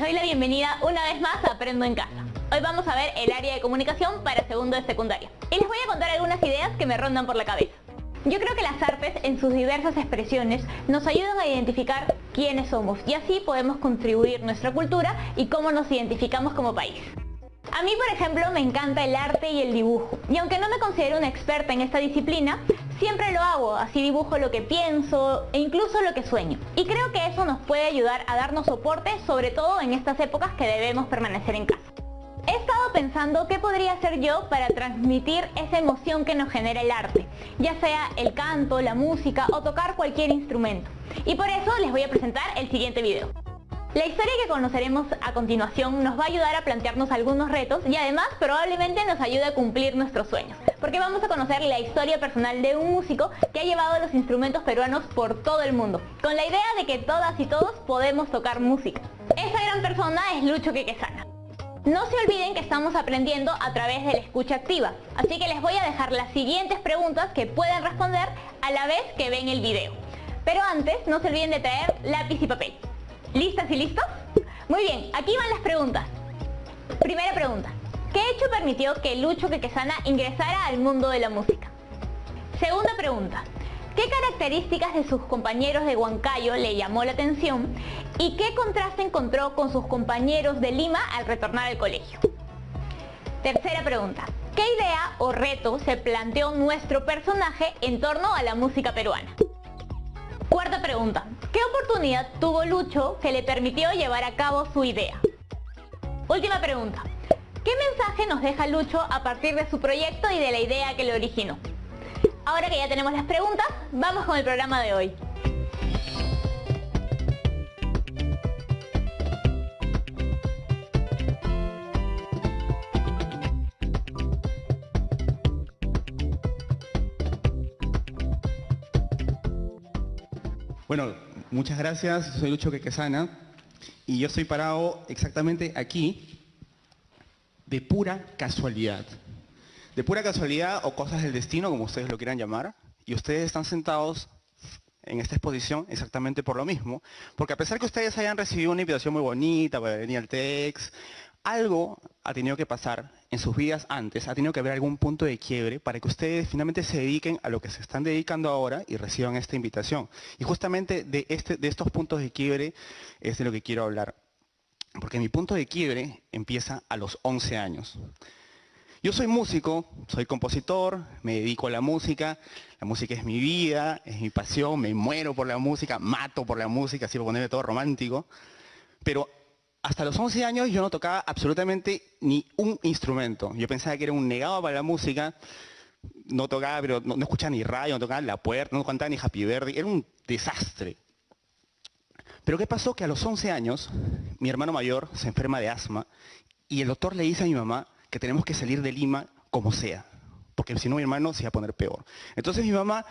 doy la bienvenida una vez más a Aprendo en Casa. Hoy vamos a ver el área de comunicación para segundo de secundaria. Y les voy a contar algunas ideas que me rondan por la cabeza. Yo creo que las artes, en sus diversas expresiones, nos ayudan a identificar quiénes somos y así podemos contribuir nuestra cultura y cómo nos identificamos como país. A mí, por ejemplo, me encanta el arte y el dibujo, y aunque no me considero una experta en esta disciplina, siempre lo hago, así dibujo lo que pienso e incluso lo que sueño. Y creo que eso nos puede ayudar a darnos soporte, sobre todo en estas épocas que debemos permanecer en casa. He estado pensando qué podría hacer yo para transmitir esa emoción que nos genera el arte, ya sea el canto, la música o tocar cualquier instrumento. Y por eso les voy a presentar el siguiente video. La historia que conoceremos a continuación nos va a ayudar a plantearnos algunos retos y además probablemente nos ayude a cumplir nuestros sueños, porque vamos a conocer la historia personal de un músico que ha llevado los instrumentos peruanos por todo el mundo, con la idea de que todas y todos podemos tocar música. Esa gran persona es Lucho Quequesana. No se olviden que estamos aprendiendo a través de la escucha activa, así que les voy a dejar las siguientes preguntas que pueden responder a la vez que ven el video. Pero antes, no se olviden de traer lápiz y papel. ¿Listas y listos? Muy bien, aquí van las preguntas. Primera pregunta. ¿Qué hecho permitió que Lucho Quequesana ingresara al mundo de la música? Segunda pregunta. ¿Qué características de sus compañeros de Huancayo le llamó la atención? ¿Y qué contraste encontró con sus compañeros de Lima al retornar al colegio? Tercera pregunta. ¿Qué idea o reto se planteó nuestro personaje en torno a la música peruana? Cuarta pregunta. ¿Qué oportunidad tuvo Lucho que le permitió llevar a cabo su idea? Última pregunta. ¿Qué mensaje nos deja Lucho a partir de su proyecto y de la idea que lo originó? Ahora que ya tenemos las preguntas, vamos con el programa de hoy. Bueno, muchas gracias. Soy Lucho Quequesana y yo estoy parado exactamente aquí de pura casualidad. De pura casualidad o cosas del destino, como ustedes lo quieran llamar, y ustedes están sentados en esta exposición exactamente por lo mismo, porque a pesar que ustedes hayan recibido una invitación muy bonita para venir al TEX, algo ha tenido que pasar en sus vidas antes, ha tenido que haber algún punto de quiebre para que ustedes finalmente se dediquen a lo que se están dedicando ahora y reciban esta invitación. Y justamente de estos puntos de quiebre es de lo que quiero hablar, porque mi punto de quiebre empieza a los 11 años. Yo soy músico, soy compositor, me dedico a la música es mi vida, es mi pasión, me muero por la música, mato por la música, así por ponerme todo romántico, pero hasta los 11 años yo no tocaba absolutamente ni un instrumento. Yo pensaba que era un negado para la música, no tocaba, pero no escuchaba ni radio, no tocaba La Puerta, no cantaba ni Happy Birthday, era un desastre. Pero ¿qué pasó? Que a los 11 años mi hermano mayor se enferma de asma y el doctor le dice a mi mamá que tenemos que salir de Lima como sea, porque si no mi hermano se iba a poner peor. Entonces mi mamá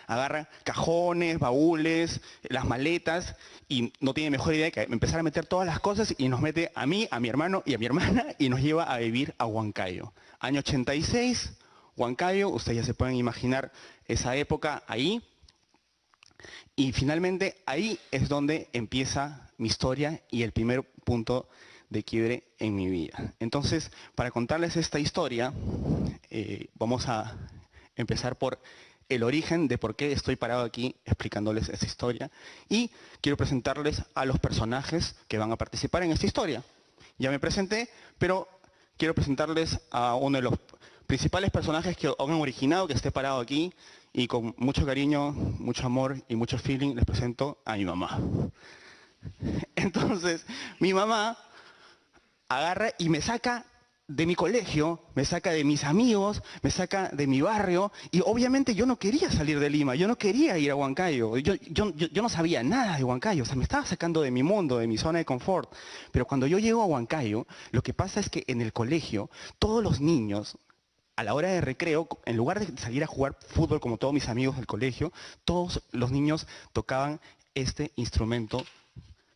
agarra cajones, baúles, las maletas y no tiene mejor idea que empezar a meter todas las cosas y nos mete a mí, a mi hermano y a mi hermana y nos lleva a vivir a Huancayo. Año 86, Huancayo, ustedes ya se pueden imaginar esa época ahí. Y finalmente ahí es donde empieza mi historia y el primer punto de quiebre en mi vida. Entonces, para contarles esta historia, vamos a empezar por el origen de por qué estoy parado aquí explicándoles esta historia y quiero presentarles a los personajes que van a participar en esta historia. Ya me presenté, pero quiero presentarles a uno de los principales personajes que han originado, que esté parado aquí y con mucho cariño, mucho amor y mucho feeling les presento a mi mamá. Entonces, mi mamá agarra y me saca de mi colegio, me saca de mis amigos, me saca de mi barrio y obviamente yo no quería salir de Lima, yo no quería ir a Huancayo, yo no sabía nada de Huancayo, o sea, me estaba sacando de mi mundo, de mi zona de confort. Pero cuando yo llego a Huancayo, lo que pasa es que en el colegio, todos los niños, a la hora de recreo, en lugar de salir a jugar fútbol como todos mis amigos del colegio, todos los niños tocaban este instrumento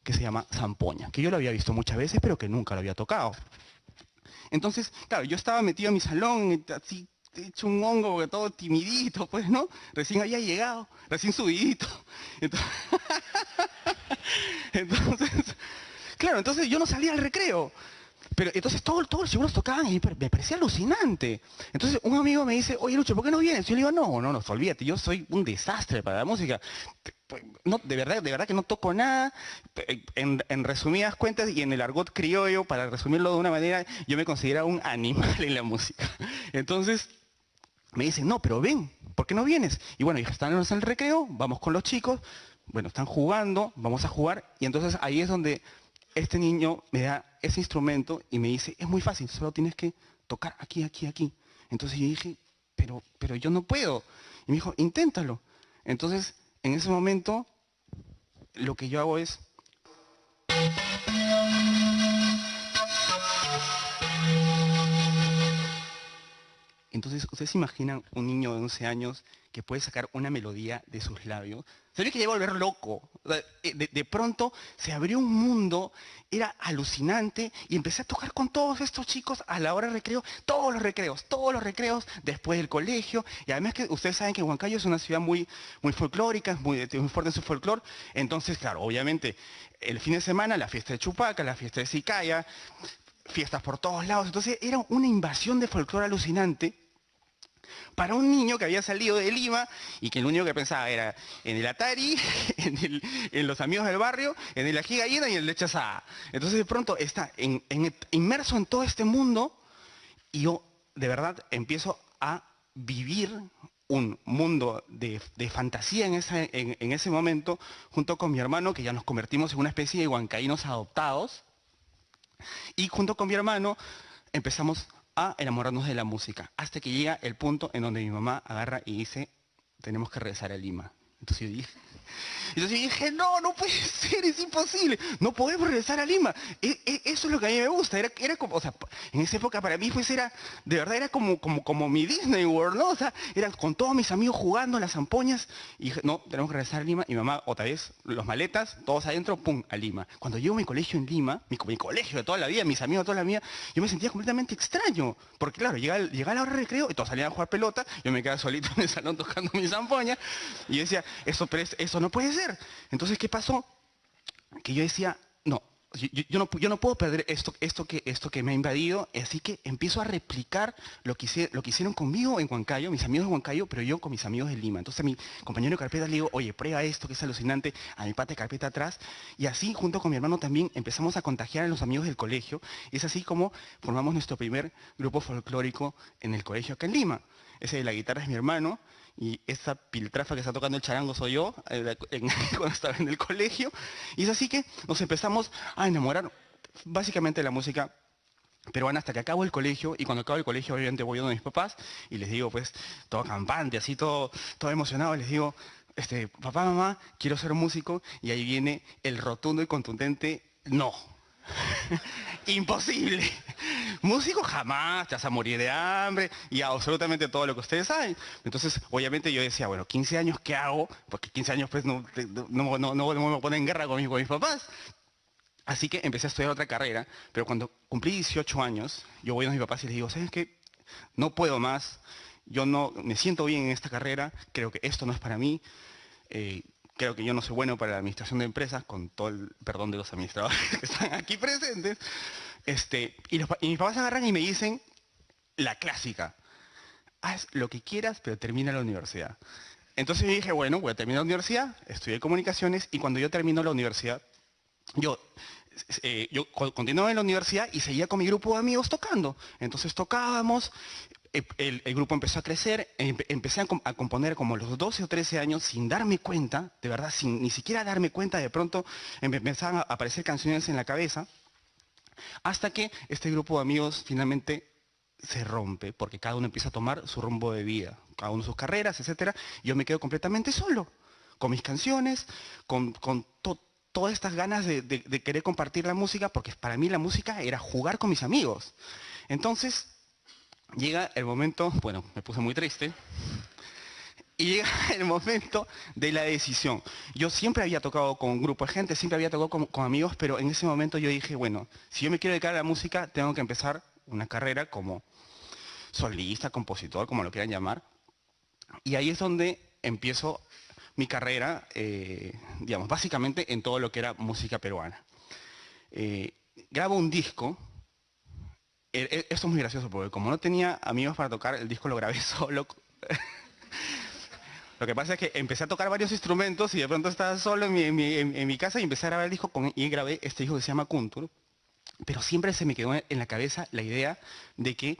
que se llama zampoña, que yo lo había visto muchas veces, pero que nunca lo había tocado. Entonces, claro, yo estaba metido en mi salón, así, hecho un hongo, todo timidito, pues, ¿no? Recién había llegado, recién subidito. Entonces, Claro, entonces yo no salía al recreo. Pero entonces todos los chibolos tocaban y me parecía alucinante. Entonces un amigo me dice, oye Lucho, ¿por qué no vienes? Yo le digo, no, olvídate, yo soy un desastre para la música. No, de verdad que no toco nada. En resumidas cuentas y en el argot criollo, para resumirlo de una manera, yo me consideraba un animal en la música. Entonces me dicen, no, pero ven, ¿por qué no vienes? Y bueno, están en el recreo, vamos con los chicos, bueno, están jugando, vamos a jugar, y entonces ahí es donde este niño me da ese instrumento y me dice, es muy fácil, solo tienes que tocar aquí, aquí, aquí. Entonces yo dije, pero yo no puedo. Y me dijo, inténtalo. Entonces, en ese momento, lo que yo hago es... Entonces, ¿ustedes se imaginan un niño de 11 años que puede sacar una melodía de sus labios? Se ve que llegó a volver loco. O sea, de pronto se abrió un mundo, era alucinante, y empecé a tocar con todos estos chicos a la hora de recreo, todos los recreos después del colegio. Y además que ustedes saben que Huancayo es una ciudad muy, muy folclórica, muy fuerte en su folclore. Entonces, claro, obviamente, el fin de semana, la fiesta de Chupaca, la fiesta de Sicaya, fiestas por todos lados. Entonces era una invasión de folclore alucinante para un niño que había salido de Lima y que lo único que pensaba era en el Atari, en los amigos del barrio, en el ají gallina y en el leche asada. Entonces de pronto está inmerso en todo este mundo y yo de verdad empiezo a vivir un mundo de fantasía en ese momento junto con mi hermano, que ya nos convertimos en una especie de huancaínos adoptados, y junto con mi hermano empezamos a enamorarnos de la música, hasta que llega el punto en donde mi mamá agarra y dice, tenemos que regresar a Lima. Entonces yo dije, no puede ser, es imposible, no podemos regresar a Lima. Eso es lo que a mí me gusta, era como, o sea, en esa época para mí pues era, de verdad era como mi Disney World, ¿no? O sea, era con todos mis amigos jugando las zampoñas, y dije, no, tenemos que regresar a Lima, y mi mamá otra vez, los maletas, todos adentro, pum, a Lima. Cuando llego a mi colegio en Lima, mi colegio de toda la vida, mis amigos de toda la vida, yo me sentía completamente extraño, porque claro, llegaba la hora de recreo, y todos salían a jugar pelota, yo me quedaba solito en el salón tocando mi zampoña, y yo decía, eso no puede ser. Entonces, ¿qué pasó? Que yo decía, no, yo no puedo perder esto que me ha invadido, así que empiezo a replicar lo que hicieron conmigo en Huancayo, mis amigos de Huancayo, pero yo con mis amigos de Lima. Entonces a mi compañero de carpeta le digo, oye, prueba esto que es alucinante, a mi pata de carpeta atrás, y así junto con mi hermano también empezamos a contagiar a los amigos del colegio, y es así como formamos nuestro primer grupo folclórico en el colegio acá en Lima. Ese de la guitarra es mi hermano, y esa piltrafa que está tocando el charango soy yo, cuando estaba en el colegio. Y es así que nos empezamos a enamorar básicamente de la música peruana hasta que acabo el colegio, y cuando acabo el colegio obviamente voy a donde mis papás y les digo pues todo campante, así todo emocionado, les digo, papá, mamá, quiero ser músico, y ahí viene el rotundo y contundente no. Imposible. Músico jamás, te vas a morir de hambre y absolutamente todo lo que ustedes saben. Entonces, obviamente yo decía, bueno, 15 años, ¿qué hago? Porque 15 años pues no me ponen en guerra con mis papás. Así que empecé a estudiar otra carrera, pero cuando cumplí 18 años, yo voy a mis papás y les digo, ¿sabes qué? No puedo más, yo no me siento bien en esta carrera, creo que esto no es para mí. Creo que yo no soy bueno para la administración de empresas, con todo el perdón de los administradores que están aquí presentes. Y mis papás agarran y me dicen la clásica, haz lo que quieras, pero termina la universidad. Entonces yo dije, bueno, voy a terminar la universidad, estudié comunicaciones, y cuando yo termino la universidad, yo continuaba en la universidad y seguía con mi grupo de amigos tocando. Entonces tocábamos, el grupo empezó a crecer, empecé a componer como a los 12 o 13 años sin darme cuenta, de verdad, sin ni siquiera darme cuenta, de pronto empezaban a aparecer canciones en la cabeza, hasta que este grupo de amigos finalmente se rompe, porque cada uno empieza a tomar su rumbo de vida, cada uno sus carreras, etcétera. Yo me quedo completamente solo, con mis canciones, con todas estas ganas de querer compartir la música, porque para mí la música era jugar con mis amigos. Entonces, llega el momento, bueno, me puse muy triste, y llega el momento de la decisión. Yo siempre había tocado con un grupo de gente, siempre había tocado con amigos, pero en ese momento yo dije, bueno, si yo me quiero dedicar a la música, tengo que empezar una carrera como solista, compositor, como lo quieran llamar. Y ahí es donde empiezo mi carrera, digamos, básicamente en todo lo que era música peruana. grabo un disco. Esto es muy gracioso porque como no tenía amigos para tocar, el disco lo grabé solo. Lo que pasa es que empecé a tocar varios instrumentos y de pronto estaba solo en mi casa y empecé a grabar el disco y grabé este disco que se llama Kuntur. Pero siempre se me quedó en la cabeza la idea de que,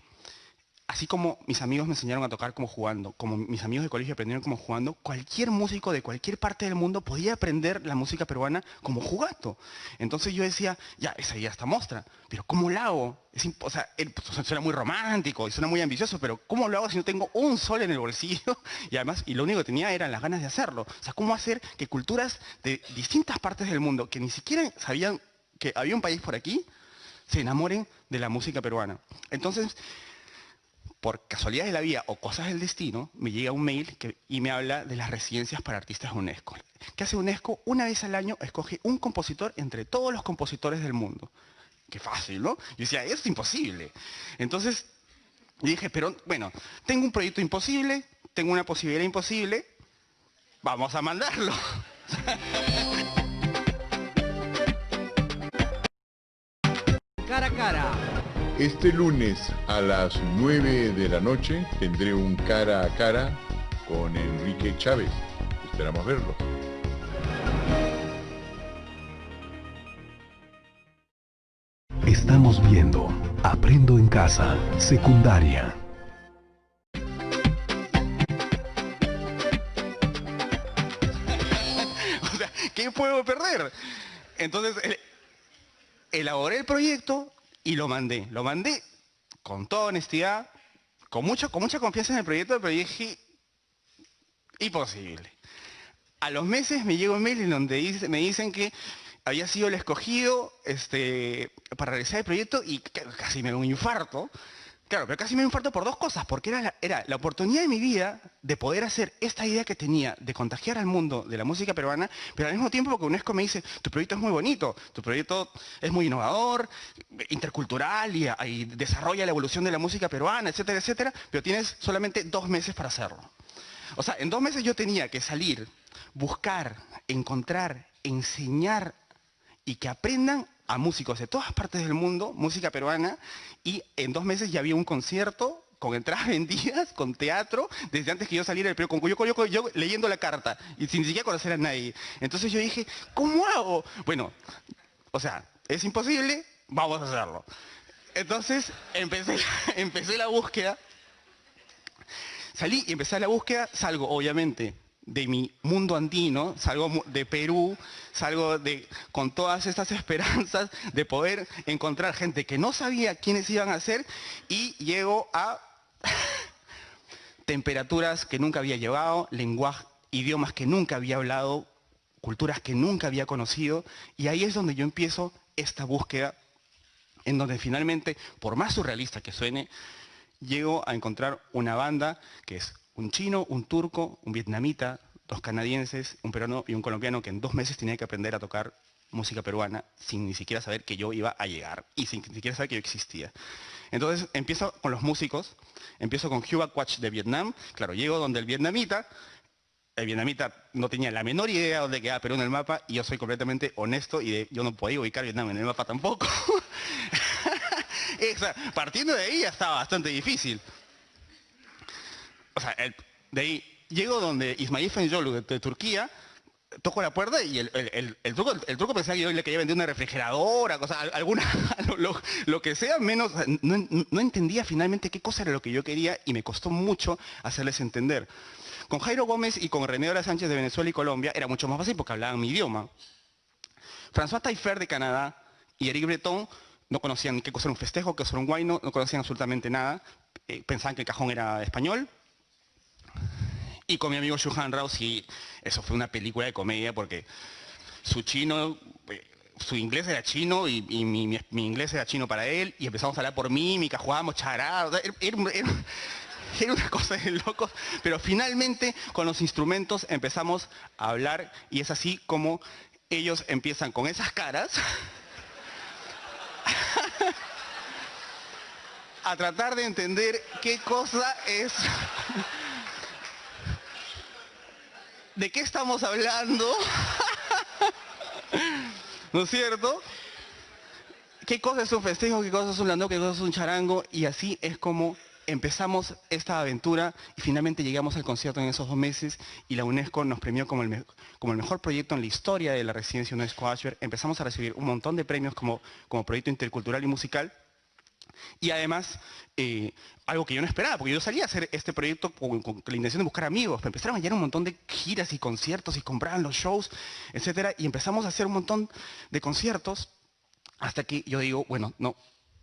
así como mis amigos me enseñaron a tocar como jugando, como mis amigos de colegio aprendieron como jugando, cualquier músico de cualquier parte del mundo podía aprender la música peruana como jugando. Entonces yo decía, ya, esa idea está mostra, pero ¿cómo lo hago? O sea, suena muy romántico y suena muy ambicioso, pero ¿cómo lo hago si no tengo un sol en el bolsillo? Y además, y lo único que tenía eran las ganas de hacerlo. O sea, ¿cómo hacer que culturas de distintas partes del mundo, que ni siquiera sabían que había un país por aquí, se enamoren de la música peruana? Entonces, por casualidad de la vida o cosas del destino, me llega un mail y me habla de las residencias para artistas UNESCO. ¿Qué hace UNESCO? Una vez al año escoge un compositor entre todos los compositores del mundo. Qué fácil, ¿no? Yo decía, eso es imposible. Entonces, dije, pero bueno, tengo un proyecto imposible, tengo una posibilidad imposible, vamos a mandarlo. Cara a cara. Este lunes a las 9 de la noche tendré un cara a cara con Enrique Chávez. Esperamos verlo. Estamos viendo Aprendo en Casa, secundaria. O sea, ¿qué puedo perder? Entonces, elaboré el proyecto y lo mandé. Lo mandé con toda honestidad, con mucha confianza en el proyecto, pero dije, imposible. A los meses me llega un mail en donde me dicen que había sido el escogido para realizar el proyecto y casi me da un infarto. Claro, pero casi me da un infarto por dos cosas, porque era la oportunidad de mi vida de poder hacer esta idea que tenía de contagiar al mundo de la música peruana, pero al mismo tiempo porque UNESCO me dice, tu proyecto es muy bonito, tu proyecto es muy innovador, intercultural y desarrolla la evolución de la música peruana, etcétera, etcétera, pero tienes solamente 2 meses para hacerlo. O sea, en 2 meses yo tenía que salir, buscar, encontrar, enseñar y que aprendan a músicos de todas partes del mundo, música peruana, y en 2 meses ya había un concierto con entradas vendidas, con teatro, desde antes que yo saliera del periódico, yo leyendo la carta, y sin siquiera conocer a nadie. Entonces yo dije, ¿cómo hago? Bueno, o sea, es imposible, vamos a hacerlo. Entonces empecé la búsqueda, salí y empecé la búsqueda, salgo obviamente de mi mundo andino, salgo de Perú, salgo con todas estas esperanzas de poder encontrar gente que no sabía quiénes iban a ser y llego a temperaturas que nunca había llevado, lenguaje, idiomas que nunca había hablado, culturas que nunca había conocido y ahí es donde yo empiezo esta búsqueda en donde finalmente, por más surrealista que suene, llego a encontrar una banda que es un chino, un turco, un vietnamita, 2 canadienses, un peruano y un colombiano que en 2 meses tenía que aprender a tocar música peruana sin ni siquiera saber que yo iba a llegar y sin ni siquiera saber que yo existía. Entonces empiezo con los músicos, empiezo con Cuba Quach de Vietnam, claro, llego donde el vietnamita no tenía la menor idea de dónde quedaba Perú en el mapa y yo soy completamente honesto y yo no podía ubicar Vietnam en el mapa tampoco. Partiendo de ahí ya estaba bastante difícil. O sea, de ahí llego donde Ismail Fenyolu de Turquía, toco la puerta y el truco pensaba que yo le quería vender una refrigeradora, lo que sea, menos, no entendía finalmente qué cosa era lo que yo quería y me costó mucho hacerles entender. Con Jairo Gómez y con René Dora Sánchez de Venezuela y Colombia era mucho más fácil porque hablaban mi idioma. François Taillefer de Canadá y Eric Breton no conocían qué cosa era un festejo, qué cosa era un guayno, no conocían absolutamente nada, pensaban que el cajón era español. Y con mi amigo Shuhan Rao, sí, eso fue una película de comedia porque su inglés era chino y mi inglés era chino para él y empezamos a hablar por mímica, jugábamos charada, era una cosa de locos, pero finalmente con los instrumentos empezamos a hablar y es así como ellos empiezan con esas caras a tratar de entender qué cosa es... ¿De qué estamos hablando? ¿No es cierto? qué cosa es un festejo, qué cosa es un landó, qué cosa es un charango, y así es como empezamos esta aventura y finalmente llegamos al concierto en esos 2 meses y la UNESCO nos premió como el mejor proyecto en la historia de la residencia UNESCO Ashberg. Empezamos a recibir un montón de premios como proyecto intercultural y musical. Y además, algo que yo no esperaba, porque yo salía a hacer este proyecto con la intención de buscar amigos, pero empezaron a llegar un montón de giras y conciertos y compraban los shows, etcétera, y empezamos a hacer un montón de conciertos hasta que yo digo, bueno, no,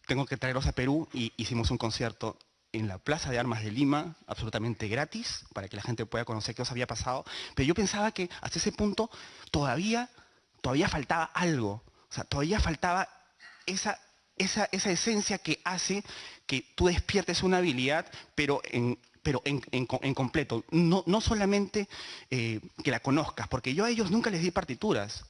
tengo que traerlos a Perú, y hicimos un concierto en la Plaza de Armas de Lima, absolutamente gratis, para que la gente pueda conocer qué os había pasado, pero yo pensaba que hasta ese punto todavía faltaba algo, o sea, todavía faltaba esa esencia que hace que tú despiertes una habilidad, pero en completo. No solamente que la conozcas, porque yo a ellos nunca les di partituras.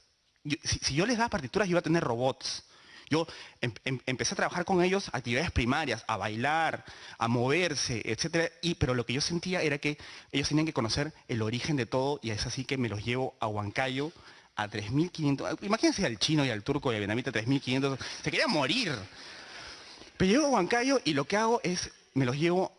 Si yo les daba partituras, yo iba a tener robots. Yo empecé a trabajar con ellos actividades primarias, a bailar, a moverse, etc. Pero lo que yo sentía era que ellos tenían que conocer el origen de todo, y es así que me los llevo a Huancayo, a 3.500, imagínense al chino y al turco y al vietnamita 3.500, se quería morir. Pero llego a Huancayo y lo que hago es, me los llevo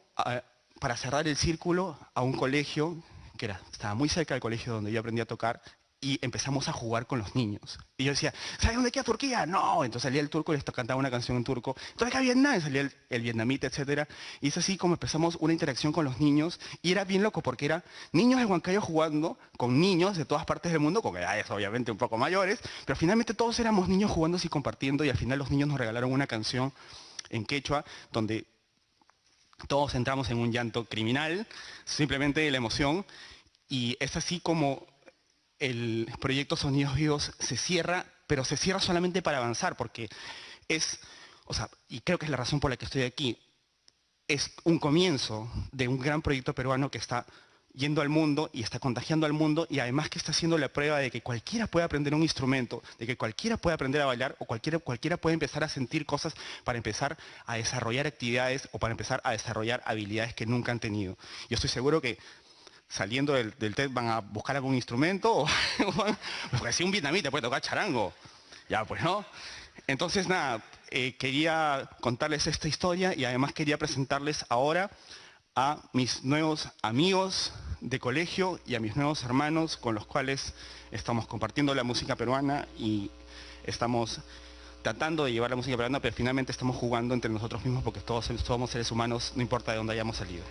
para cerrar el círculo a un colegio, que estaba muy cerca del colegio donde yo aprendí a tocar, y empezamos a jugar con los niños. Y yo decía, ¿sabes dónde queda Turquía? No. Entonces salía el turco y les cantaba una canción en turco. ¿Dónde queda Vietnam? Y salía el vietnamita, etc. Y es así como empezamos una interacción con los niños. Y era bien loco porque era niños de Huancayo jugando con niños de todas partes del mundo, con edades obviamente un poco mayores, pero finalmente todos éramos niños jugando y compartiendo, y al final los niños nos regalaron una canción en quechua donde todos entramos en un llanto criminal, simplemente de la emoción. Y es así como el proyecto Sonidos Vivos se cierra, pero se cierra solamente para avanzar, porque y creo que es la razón por la que estoy aquí, es un comienzo de un gran proyecto peruano que está yendo al mundo y está contagiando al mundo, y además que está haciendo la prueba de que cualquiera puede aprender un instrumento, de que cualquiera puede aprender a bailar, o cualquiera puede empezar a sentir cosas para empezar a desarrollar actividades o para empezar a desarrollar habilidades que nunca han tenido. Yo estoy seguro que saliendo del TED van a buscar algún instrumento, porque si un vietnamita puede tocar charango, ya pues no. Entonces nada, quería contarles esta historia, y además quería presentarles ahora a mis nuevos amigos de colegio y a mis nuevos hermanos con los cuales estamos compartiendo la música peruana y estamos tratando de llevar la música peruana, pero finalmente estamos jugando entre nosotros mismos, porque todos somos seres humanos, no importa de dónde hayamos salido.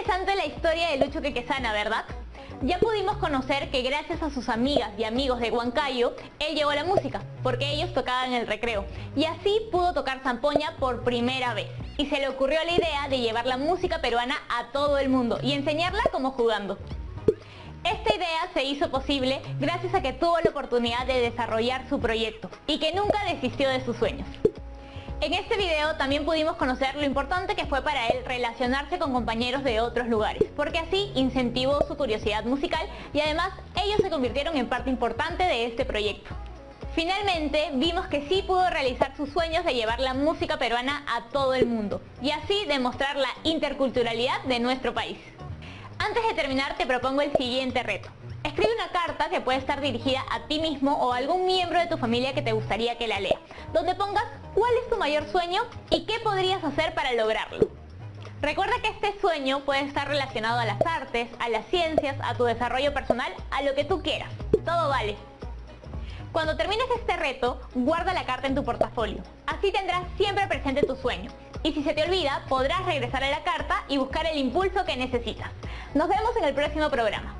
interesante la historia de Lucho Quequesana, ¿verdad? Ya pudimos conocer que gracias a sus amigas y amigos de Huancayo, él llegó a la música, porque ellos tocaban en el recreo, y así pudo tocar zampoña por primera vez. Y se le ocurrió la idea de llevar la música peruana a todo el mundo y enseñarla como jugando. Esta idea se hizo posible gracias a que tuvo la oportunidad de desarrollar su proyecto y que nunca desistió de sus sueños. En este video también pudimos conocer lo importante que fue para él relacionarse con compañeros de otros lugares, porque así incentivó su curiosidad musical y además ellos se convirtieron en parte importante de este proyecto. Finalmente vimos que sí pudo realizar sus sueños de llevar la música peruana a todo el mundo y así demostrar la interculturalidad de nuestro país. Antes de terminar te propongo el siguiente reto. Escribe una carta que puede estar dirigida a ti mismo o a algún miembro de tu familia que te gustaría que la lea, donde pongas cuál es tu mayor sueño y qué podrías hacer para lograrlo. Recuerda que este sueño puede estar relacionado a las artes, a las ciencias, a tu desarrollo personal, a lo que tú quieras. Todo vale. Cuando termines este reto, guarda la carta en tu portafolio. Así tendrás siempre presente tu sueño. Y si se te olvida, podrás regresar a la carta y buscar el impulso que necesitas. Nos vemos en el próximo programa.